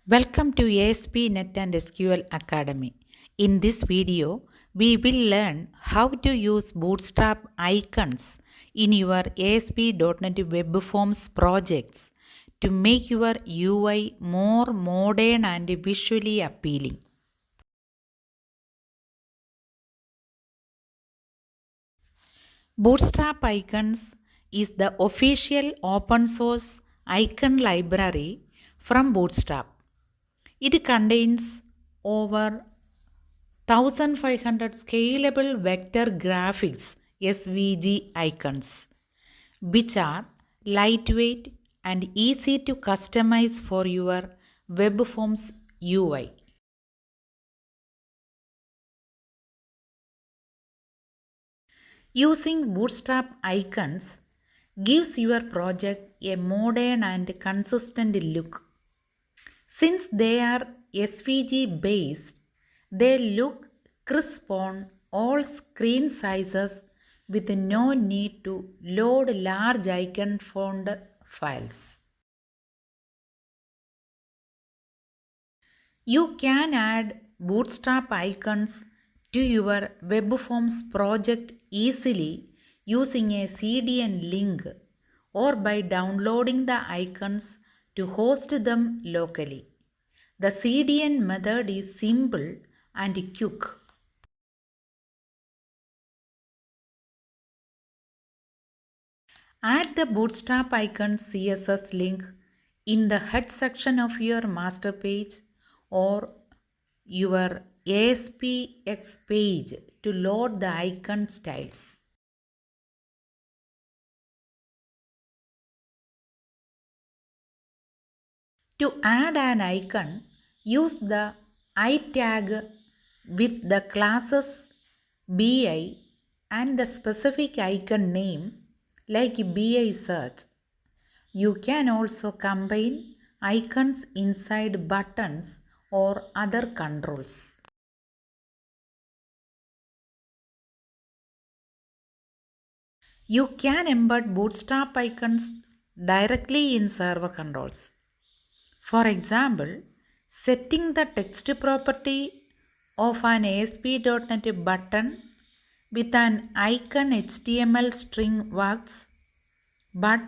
Welcome to ASP NET and SQL Academy. In this video, we will learn how to use Bootstrap icons in your ASP.NET Web Forms projects to make your UI more modern and visually appealing. Bootstrap icons is the official open source icon library from Bootstrap. It contains over 1500 scalable vector graphics SVG icons, which are lightweight and easy to customize for your web forms UI. Using Bootstrap icons gives your project a modern and consistent look. Since they are SVG based, they look crisp on all screen sizes with no need to load large icon font files. You can add Bootstrap icons to your web forms project easily using a CDN link or by downloading the icons to host them locally. The CDN method is simple and quick. Add the Bootstrap icon CSS link in the head section of your master page or your ASPX page to load the icon styles. To add an icon, use the I tag with the classes BI and the specific icon name like BI search. You can also combine icons inside buttons or other controls. You can embed Bootstrap icons directly in server controls. For example, setting the text property of an ASP.NET button with an icon HTML string works, but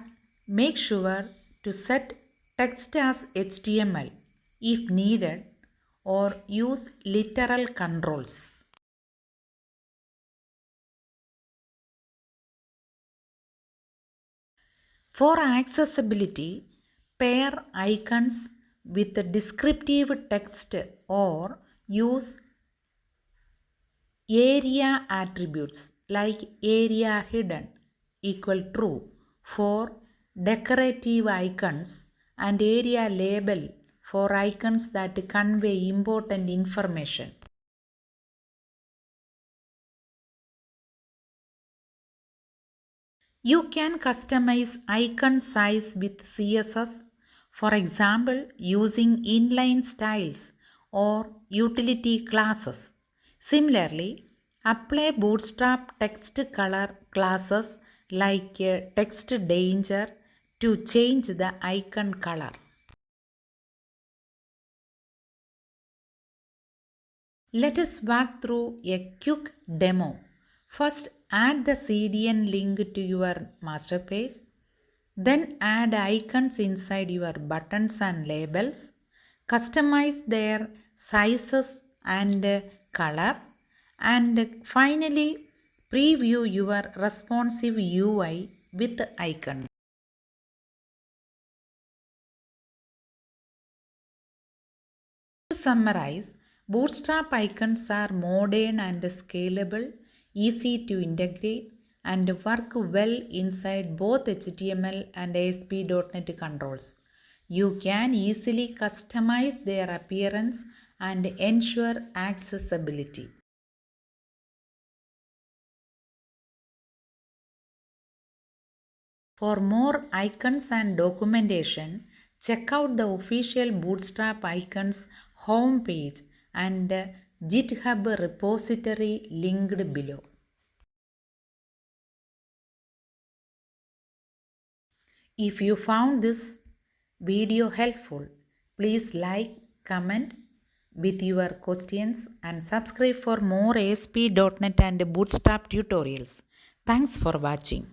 make sure to set text as HTML if needed or use literal controls. For accessibility, pair icons with descriptive text or use area attributes like area hidden equal true for decorative icons and area label for icons that convey important information. You can customize icon size with CSS, for example, using inline styles or utility classes. Similarly, apply Bootstrap text color classes like text danger to change the icon color. Let us walk through a quick demo. First, add the CDN link to your master page. Then add icons inside your buttons and labels. Customize their sizes and color. And finally, preview your responsive UI with icons. To summarize, Bootstrap icons are modern and scalable, easy to integrate, and work well inside both HTML and ASP.NET controls. You can easily customize their appearance and ensure accessibility. For more icons and documentation, check out the official Bootstrap icons homepage and GitHub repository linked below. If you found this video helpful, please like, comment with your questions and subscribe for more ASP.NET and Bootstrap tutorials. Thanks for watching.